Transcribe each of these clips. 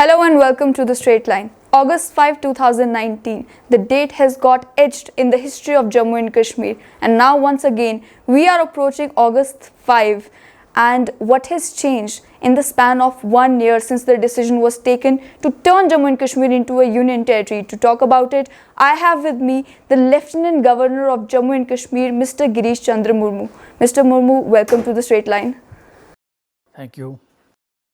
Hello and welcome to The Straight Line. August 5, 2019. The date has got etched in the history of Jammu and Kashmir, and now once again we are approaching August 5. And what has changed in the span of 1 year since the decision was taken to turn Jammu and Kashmir into a union territory? To talk about it, I have with me the Lieutenant Governor of Jammu and Kashmir, Mr. Girish Chandra Murmu. Mr. Murmu, welcome to The Straight Line. Thank you.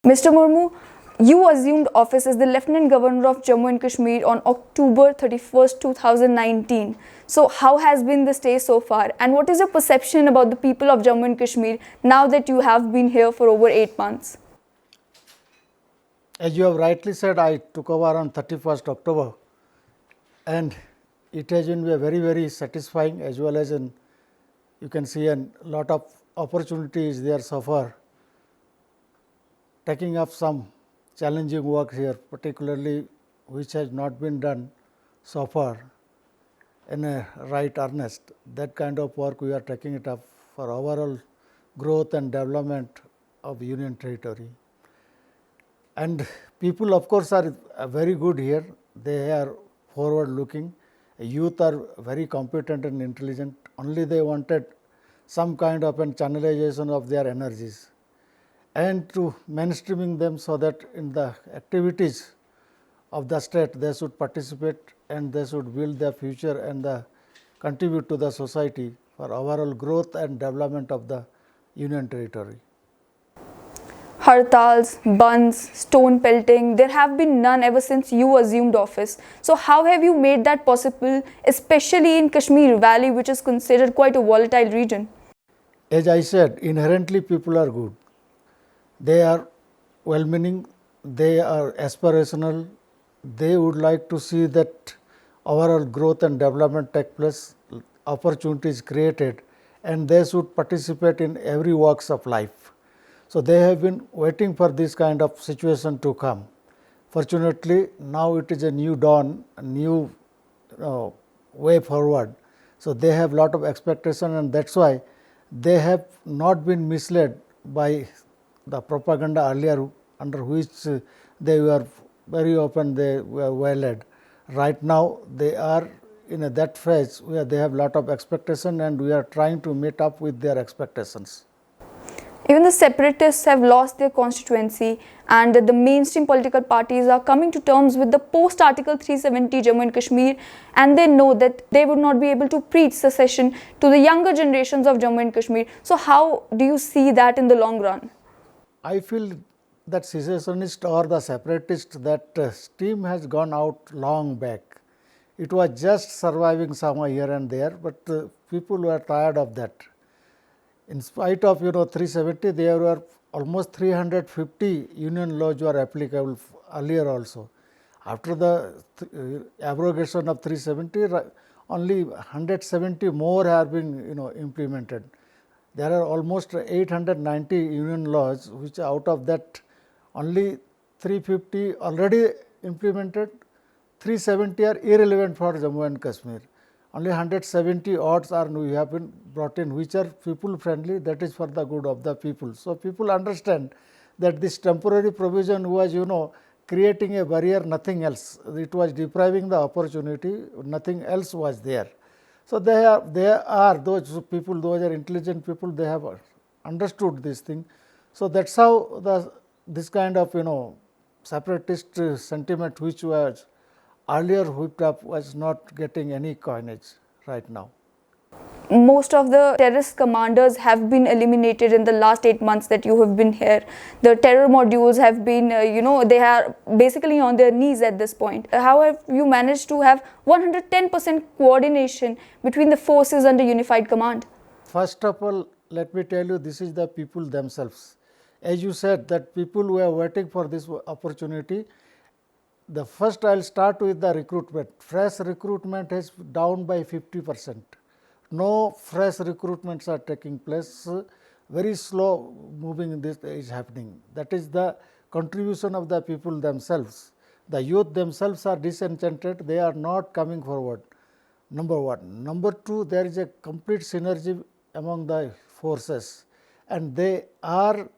Mr. Murmu, you assumed office as the Lieutenant Governor of Jammu and Kashmir on October 31st, 2019. So how has been the stay so far, and what is your perception about the people of Jammu and Kashmir now that you have been here for over 8 months? As you have rightly said, I took over on 31st October, and it has been very satisfying, as well as you can see a lot of opportunities there so far. Taking up some challenging work here, particularly which has not been done so far in a right earnest. That kind of work we are taking it up for overall growth and development of Union Territory. And people, of course, are very good here. They are forward looking. Youth are very competent and intelligent. Only they wanted some kind of a channelization of their energies and to mainstreaming them, so that in the activities of the state they should participate and they should build their future and contribute to the society for overall growth and development of the Union Territory. Hartals, bunds, stone pelting, there have been none ever since you assumed office. So how have you made that possible, especially in Kashmir Valley, which is considered quite a volatile region? As I said, inherently people are good. They are well-meaning, they are aspirational, they would like to see that overall growth and development take place, opportunities created, and they should participate in every walks of life. So they have been waiting for this kind of situation to come. Fortunately, now it is a new dawn, a new way forward. So they have lot of expectation, and that's why they have not been misled by the propaganda earlier, under which they were very open, they were well led. Right now they are in that phase where they have lot of expectation, and we are trying to meet up with their expectations. Even the separatists have lost their constituency, and the mainstream political parties are coming to terms with the post-Article 370 Jammu and Kashmir, and they know that they would not be able to preach secession to the younger generations of Jammu and Kashmir. So how do you see that in the long run? I feel that secessionist or the separatist, that steam has gone out long back. It was just surviving somewhere here and there, but people were tired of that. In spite of 370, there were almost 350 union laws were applicable earlier also. After the abrogation of 370, only 170 more have been implemented. There are almost 890 union laws, which out of that only 350 already implemented, 370 are irrelevant for Jammu and Kashmir. Only 170 odds are we have been brought in, which are people friendly, that is for the good of the people. So people understand that this temporary provision was creating a barrier, nothing else. It was depriving the opportunity, nothing else was there. So they are those people, those are intelligent people, they have understood this thing. So that's how this kind of separatist sentiment, which was earlier whipped up, was not getting any coinage right now. Most of the terrorist commanders have been eliminated in the last 8 months that you have been here. The terror modules have been, they are basically on their knees at this point. How have you managed to have 110% coordination between the forces under unified command? First of all, let me tell you, this is the people themselves. As you said, that people were waiting for this opportunity. The first, I will start with the recruitment. Fresh recruitment is down by 50%. No fresh recruitments are taking place. Very slow moving this is happening. That is the contribution of the people themselves. The youth themselves are disenchanted. They are not coming forward. Number one. Number two, there is a complete synergy among the forces, and they are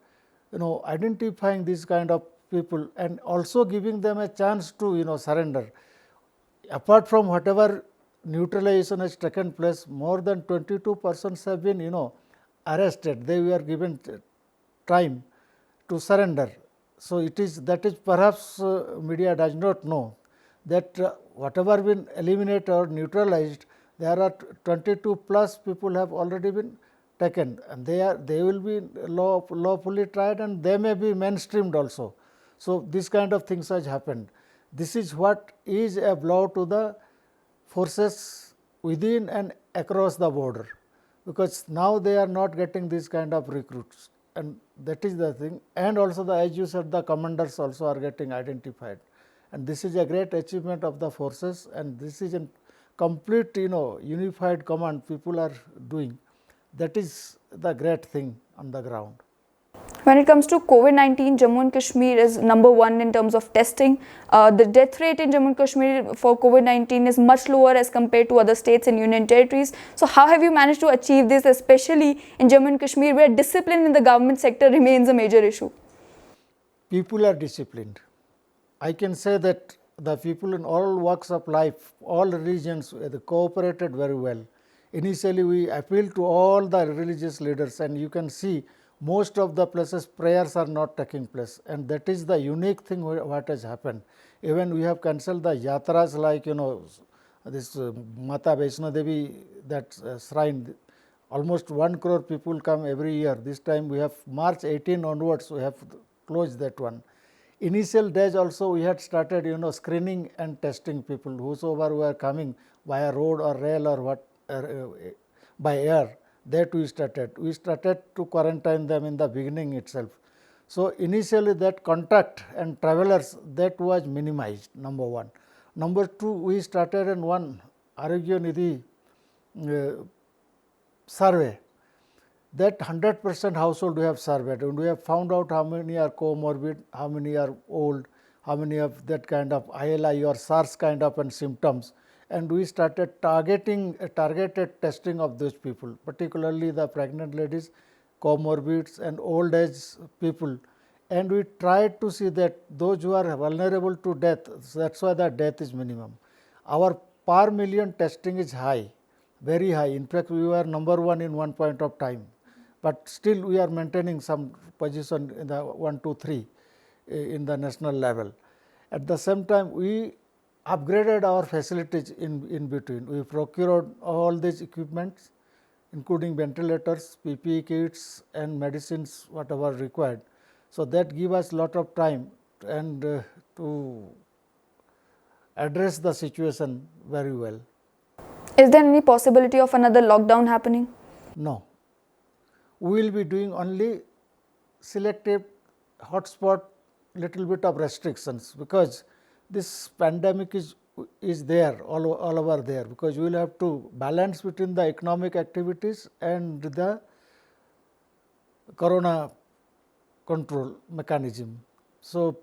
identifying this kind of people and also giving them a chance to surrender. Apart from whatever neutralization has taken place, more than 22 persons have been arrested. They were given time to surrender. So, that is perhaps media does not know that whatever been eliminated or neutralized, there are 22 plus people have already been taken, and they will be lawfully tried, and they may be mainstreamed also. So, this kind of things has happened. This is what is a blow to the forces within and across the border, because now they are not getting this kind of recruits, and that is the thing. And also as you said, the commanders also are getting identified, and this is a great achievement of the forces, and this is a complete unified command people are doing. That is the great thing on the ground. When it comes to COVID-19, Jammu and Kashmir is number one in terms of testing. The death rate in Jammu and Kashmir for COVID-19 is much lower as compared to other states and union territories. So how have you managed to achieve this, especially in Jammu and Kashmir, where discipline in the government sector remains a major issue? People are disciplined. I can say that the people in all walks of life, all religions, they cooperated very well. Initially, we appealed to all the religious leaders, and you can see most of the places prayers are not taking place, and that is the unique thing what has happened. Even we have cancelled the yatras like this Mata Vaishno Devi, that shrine. Almost 1 crore people come every year. This time we have March 18 onwards, we have closed that one. Initial days also we had started screening and testing people whosoever were coming via road or rail or what by air. That we started to quarantine them in the beginning itself. So, initially that contact and travelers, that was minimized, number one. Number two, we started in one Arogya Nidhi survey, that 100% household we have surveyed, and we have found out how many are comorbid, how many are old, how many have that kind of ILI or SARS kind of and symptoms. And we started targeted testing of those people, particularly the pregnant ladies, comorbids and old age people. And we tried to see that those who are vulnerable to death, that is why the death is minimum. Our per million testing is high, very high. In fact, we were number one in one point of time, but still we are maintaining some position in the 1, 2, 3 in the national level. At the same time, we upgraded our facilities in between. We procured all these equipments, including ventilators, PPE kits and medicines, whatever required. So, that give us lot of time and to address the situation very well. Is there any possibility of another lockdown happening? No. We will be doing only selective hotspot, little bit of restrictions, because this pandemic is there all over there, because we will have to balance between the economic activities and the corona control mechanism. So,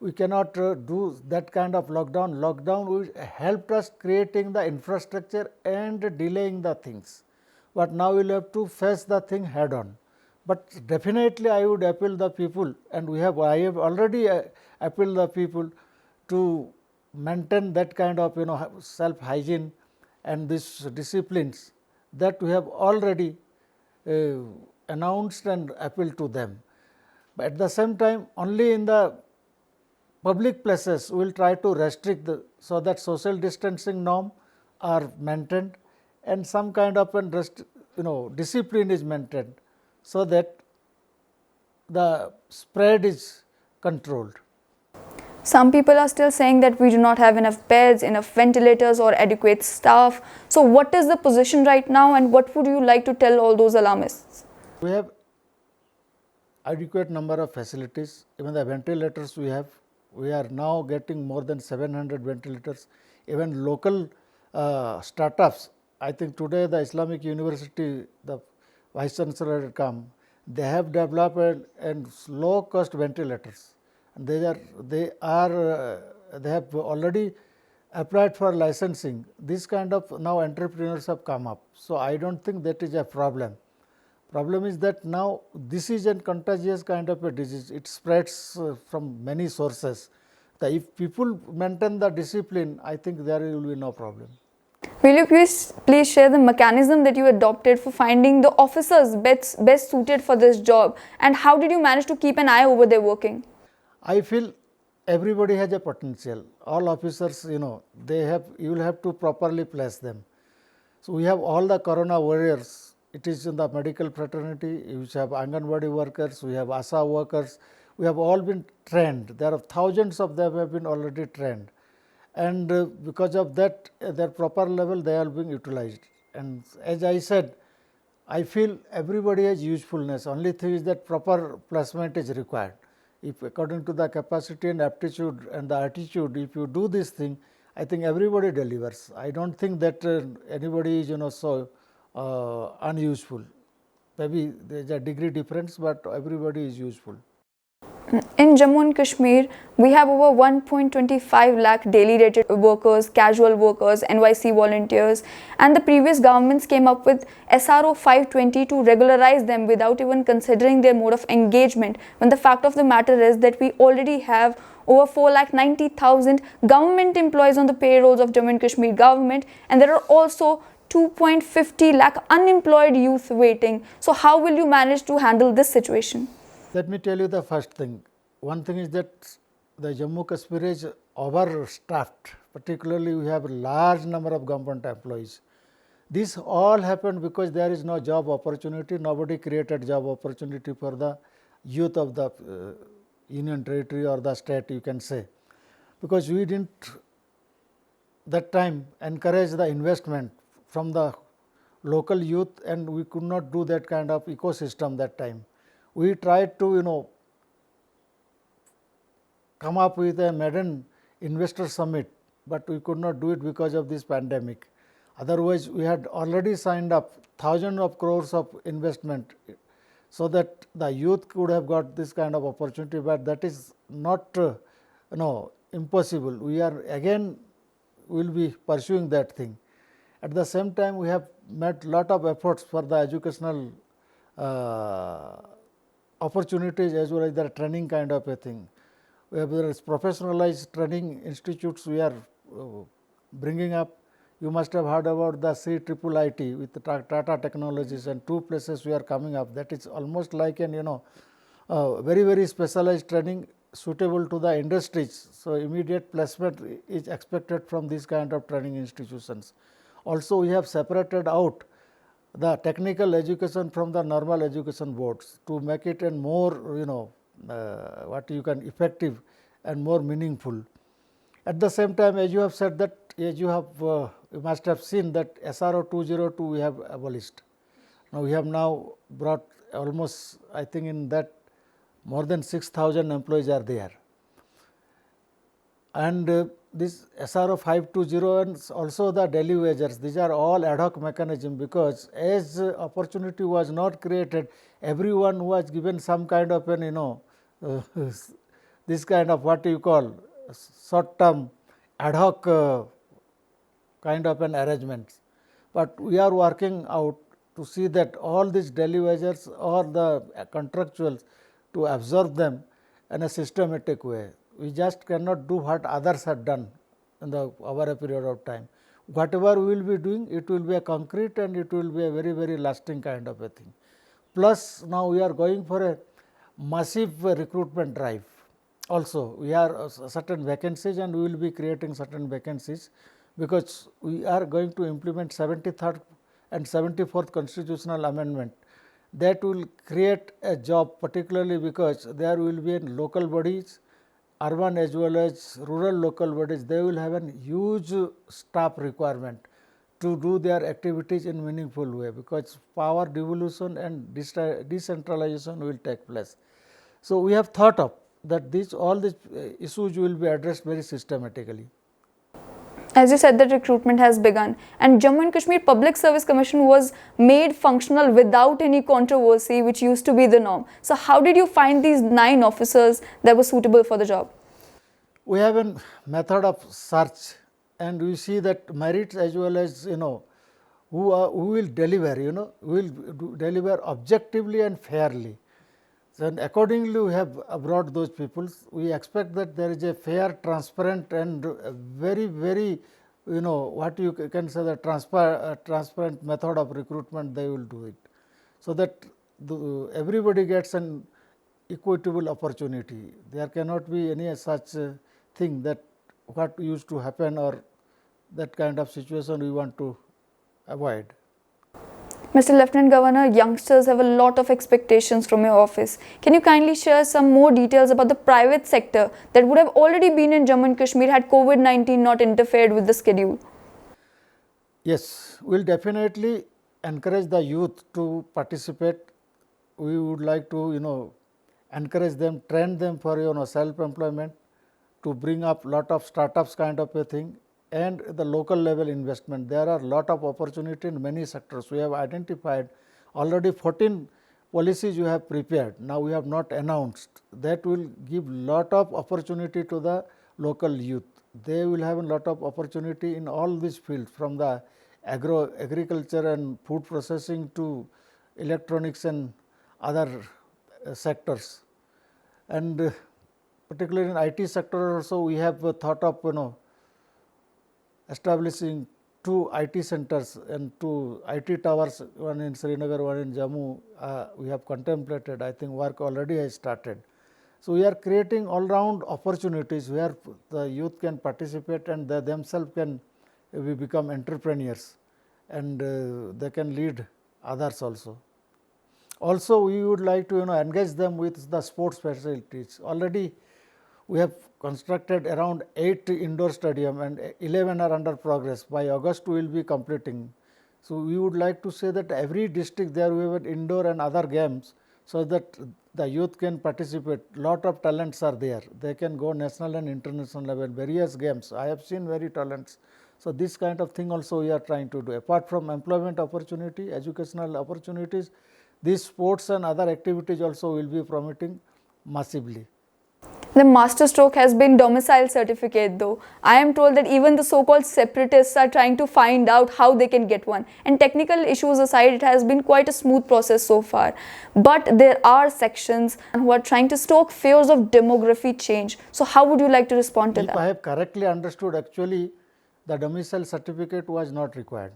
we cannot do that kind of lockdown. Lockdown helped us creating the infrastructure and delaying the things, but now we will have to face the thing head on. But definitely I would appeal the people, and I have already appealed the people to maintain that kind of self hygiene and these disciplines that we have already announced and appealed to them. But at the same time, only in the public places we will try to restrict so that social distancing norm are maintained and some kind of discipline is maintained, so that the spread is controlled. Some people are still saying that we do not have enough beds, enough ventilators or adequate staff. So what is the position right now, and what would you like to tell all those alarmists? We have adequate number of facilities, even the ventilators we have. We are now getting more than 700 ventilators. Even local startups, I think today the Islamic University, the Vice Chancellor had come, they have developed and low cost ventilators. They have already applied for licensing. This kind of now entrepreneurs have come up. So, I do not think that is a problem. Problem is that now this is a contagious kind of a disease. It spreads from many sources. If people maintain the discipline, I think there will be no problem. Will you please share the mechanism that you adopted for finding the officers best suited for this job, and how did you manage to keep an eye over their working? I feel everybody has a potential. All officers, you will have to properly place them. So we have all the corona warriors. It is in the medical fraternity. We have Anganwadi workers. We have ASA workers. We have all been trained. There are thousands of them have been already trained, and because of that, their proper level they are being utilized. And as I said, I feel everybody has usefulness. Only thing is that proper placement is required. If according to the capacity and aptitude and the attitude, if you do this thing, I think everybody delivers. I don't think that anybody is so unuseful. Maybe there is a degree difference, but everybody is useful. In Jammu and Kashmir, we have over 1.25 lakh daily rated workers, casual workers, NYC volunteers, and the previous governments came up with SRO 520 to regularize them without even considering their mode of engagement, when the fact of the matter is that we already have over 4,90,000 government employees on the payrolls of Jammu and Kashmir government, and there are also 2.50 lakh unemployed youth waiting. So how will you manage to handle this situation? Let me tell you the first thing. One thing is that the Jammu Kashmir is overstaffed, particularly we have a large number of government employees. This all happened because there is no job opportunity. Nobody created job opportunity for the youth of the union territory or the state, you can say, because we didn't that time encourage the investment from the local youth, and we could not do that kind of ecosystem that time. We tried to come up with a maiden investor summit, but we could not do it because of this pandemic. Otherwise, we had already signed up thousands of crores of investment, so that the youth could have got this kind of opportunity, but that is not impossible. We are again will be pursuing that thing. At the same time, we have made lot of efforts for the educational opportunities as well as the training kind of a thing. We have professionalized training institutes we are bringing up. You must have heard about the CIIIT with the Tata Technologies, and 2 places we are coming up. That is almost like an very, very specialized training suitable to the industries. So immediate placement is expected from these kind of training institutions. Also, we have separated out the technical education from the normal education boards to make it a more effective and more meaningful. At the same time, as you have said that, as you must have seen that SRO 202 we have abolished. Now we have brought almost, I think in that more than 6,000 employees are there, and this SRO 520 and also the daily wages, these are all ad hoc mechanism, because as opportunity was not created, everyone was given some kind of an this kind of what you call short term ad hoc kind of an arrangement. But we are working out to see that all these daily wages or the contractuals to absorb them in a systematic way. We just cannot do what others have done in over a period of time. Whatever we will be doing, it will be a concrete and it will be a very, very lasting kind of a thing. Plus, now we are going for a massive recruitment drive. Also, we are certain vacancies, and we will be creating certain vacancies, because we are going to implement 73rd and 74th constitutional amendment. That will create a job, particularly because there will be in local bodies, urban as well as rural local bodies, they will have a huge staff requirement to do their activities in meaningful way, because power devolution and decentralization will take place. So, we have thought of that all these issues will be addressed very systematically. As you said, that recruitment has begun, and Jammu and Kashmir Public Service Commission was made functional without any controversy, which used to be the norm. So how did you find these 9 officers that were suitable for the job? We have a method of search, and we see that merits as well as who will deliver, will deliver objectively and fairly. So, and accordingly, we have brought those people. We expect that there is a fair, transparent, and very, very, what you can say, the transparent method of recruitment. They will do it, so that everybody gets an equitable opportunity. There cannot be any such thing that what used to happen or that kind of situation we want to avoid. Mr. Lieutenant Governor, youngsters have a lot of expectations from your office. Can you kindly share some more details about the private sector that would have already been in Jammu and Kashmir had COVID-19 not interfered with the schedule? Yes, we will definitely encourage the youth to participate. We would like to, encourage them, train them for, self-employment, to bring up lot of startups kind of a thing, and the local level investment. There are lot of opportunity in many sectors. We have identified already 14 policies you have prepared. Now, we have not announced. That will give lot of opportunity to the local youth. They will have a lot of opportunity in all these fields, from the agriculture and food processing to electronics and other sectors. And particularly in IT sector also, we have thought of establishing 2 IT centers and 2 IT towers, one in Srinagar, one in Jammu. We have contemplated. I think work already has started. So, we are creating all round opportunities where the youth can participate and they themselves can become entrepreneurs, and they can lead others also. Also, we would like to engage them with the sports facilities. Already we have constructed around 8 indoor stadium and 11 are under progress. By August we will be completing. So, we would like to say that every district there we have indoor and other games, so that the youth can participate. Lot of talents are there. They can go national and international level, various games. I have seen very talents. So, this kind of thing also we are trying to do. Apart from employment opportunity, educational opportunities, these sports and other activities also will be promoting massively. The masterstroke has been domicile certificate though. I am told that even the so-called separatists are trying to find out how they can get one. And technical issues aside, it has been quite a smooth process so far. But there are sections who are trying to stoke fears of demography change. So how would you like to respond to that? If I have correctly understood, actually the domicile certificate was not required,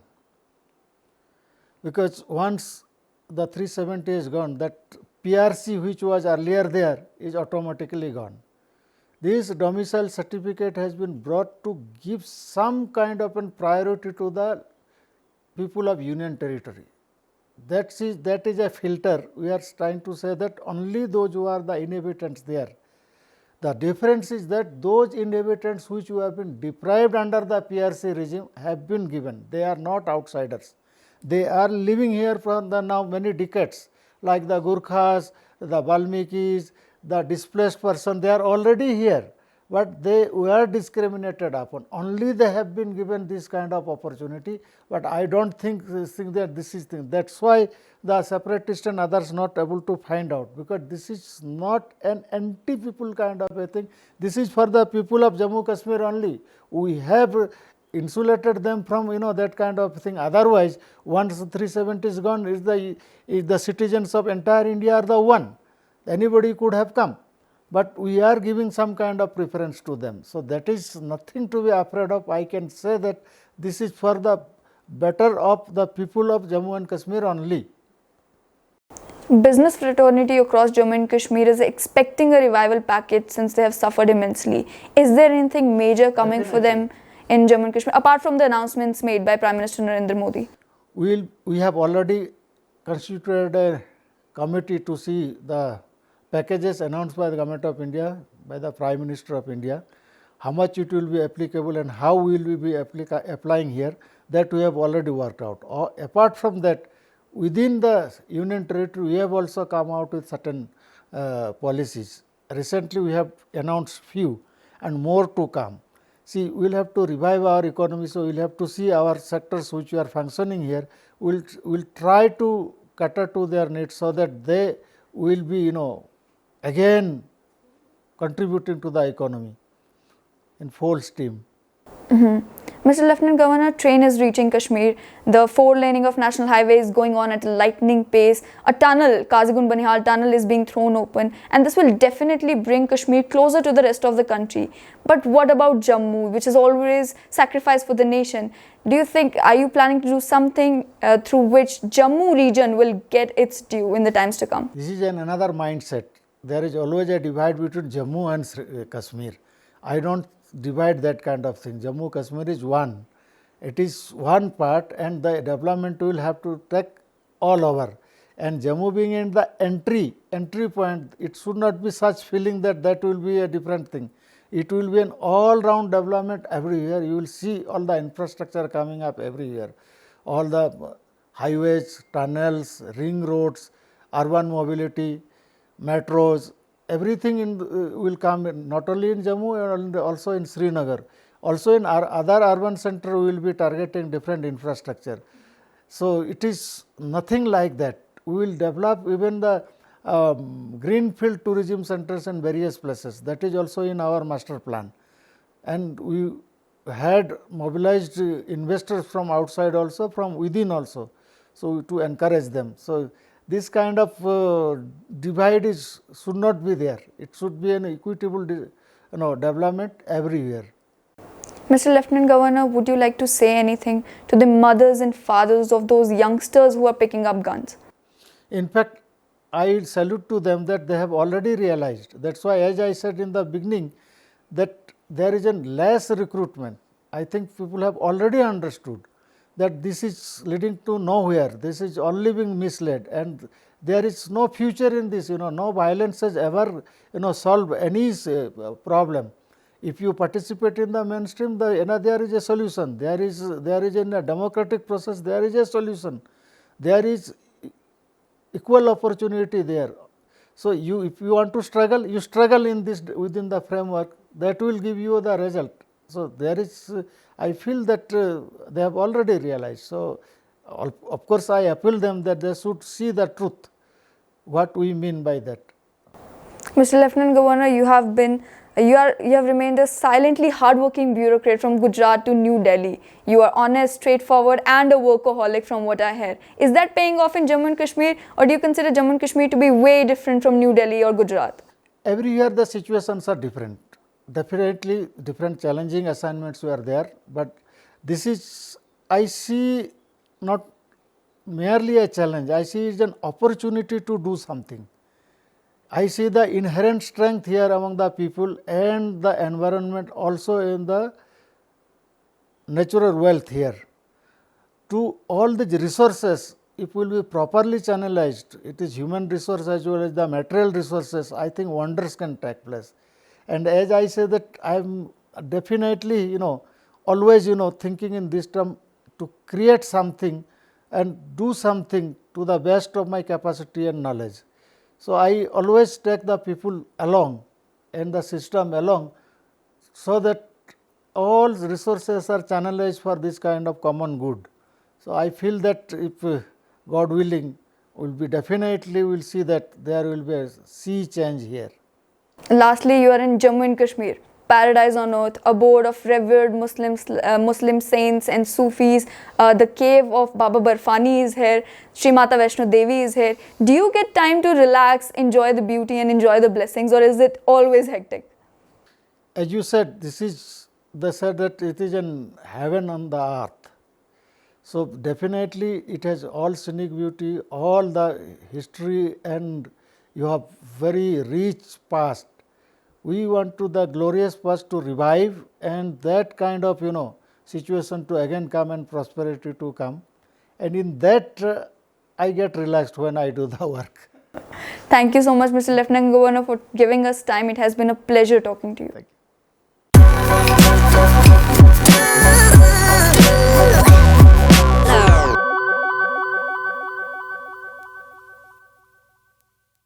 because once the 370 is gone, that PRC which was earlier there is automatically gone. This domicile certificate has been brought to give some kind of a priority to the people of Union Territory. That is a filter. We are trying to say that only those who are the inhabitants there. The difference is that those inhabitants which have been deprived under the PRC regime have been given. They are not outsiders. They are living here for the now many decades, like the Gurkhas, the Valmikis, the displaced person. They are already here, but they were discriminated upon. Only they have been given this kind of opportunity, but I do not think that this is thing. That is why the separatists and others not able to find out, because this is not an anti-people kind of a thing. This is for the people of Jammu Kashmir only. We have insulated them from that kind of thing. Otherwise, once 370 is gone, is the citizens of entire India are the one. Anybody could have come, but we are giving some kind of preference to them. So, that is nothing to be afraid of. I can say that this is for the better of the people of Jammu and Kashmir only. Business fraternity across Jammu and Kashmir is expecting a revival package since they have suffered immensely. Is there anything major coming for them in Jammu and Kashmir, apart from the announcements made by Prime Minister Narendra Modi? We have already constituted a committee to see the packages announced by the Government of India, by the Prime Minister of India, how much it will be applicable and how will we be applying here, that we have already worked out. Apart from that, within the Union Territory, we have also come out with certain policies. Recently, we have announced few and more to come. See, we will have to revive our economy, so we will have to see our sectors which are functioning here. We will try to cater to their needs, so that they will be again contributing to the economy in full steam. Mr. Lieutenant Governor, train is reaching Kashmir. The 4 laning of national highway is going on at a lightning pace. A tunnel, Kazigund-Banihal tunnel, is being thrown open, and this will definitely bring Kashmir closer to the rest of the country. But what about Jammu, which is always sacrificed for the nation? Do you think, are you planning to do something through which Jammu region will get its due in the times to come? This is another mindset. There is always a divide between Jammu and Kashmir. I don't divide that kind of thing. Jammu Kashmir is one. It is one part, and the development will have to take all over. And Jammu being in the entry point, it should not be such feeling that will be a different thing. It will be an all-round development everywhere. You will see all the infrastructure coming up everywhere. All the highways, tunnels, ring roads, urban mobility, metros, everything will come in, not only in Jammu and also in Srinagar. Also in our other urban center we will be targeting different infrastructure. So it is nothing like that. We will develop even the greenfield tourism centers in various places. That is also in our master plan. And we had mobilized investors from outside also, from within also, so to encourage them. So this kind of divide should not be there. It should be an equitable development everywhere. Mr. Lieutenant Governor, would you like to say anything to the mothers and fathers of those youngsters who are picking up guns? In fact, I salute to them that they have already realized. That is why, as I said in the beginning, that there is a less recruitment. I think people have already understood that this is leading to nowhere. This is only being misled, and there is no future in this. No violence has ever solved any problem. If you participate in the mainstream, there is a solution. There is in a democratic process, there is a solution. There is equal opportunity there. So if you want to struggle, you struggle in this within the framework. That will give you the result. So there is, I feel that they have already realized. So of course, I appeal them that they should see the truth, what we mean by that. Mr. Lieutenant Governor, you have remained a silently hardworking bureaucrat from Gujarat to New Delhi. You are honest, straightforward, and a workaholic from what I hear. Is that paying off in Jammu and Kashmir, or do you consider Jammu and Kashmir to be way different from New Delhi or Gujarat? Every year the situations are different. Definitely different challenging assignments were there, but this is, I see, not merely a challenge. I see it as an opportunity to do something. I see the inherent strength here among the people and the environment, also in the natural wealth here. To all the resources, if will be properly channelized, it is human resource as well as the material resources, I think wonders can take place. And as I say that I am definitely always thinking in this term to create something and do something to the best of my capacity and knowledge. So I always take the people along and the system along, so that all resources are channelized for this kind of common good. So I feel that if God willing, will see that there will be a sea change here. Lastly, you are in Jammu and Kashmir, paradise on earth, abode of revered Muslim saints and Sufis. The cave of Baba Barfani is here. Shri Mata Vaishno Devi is here. Do you get time to relax, enjoy the beauty and enjoy the blessings, or is it always hectic? As you said, they said that it is in heaven on the earth. So definitely it has all scenic beauty, all the history, and you have very rich past. We want to the glorious past to revive, and that kind of situation to again come and prosperity to come. And in that I get relaxed when I do the work. Thank you so much, Mr. Lieutenant Governor, for giving us time. It has been a pleasure talking to you. Thank you.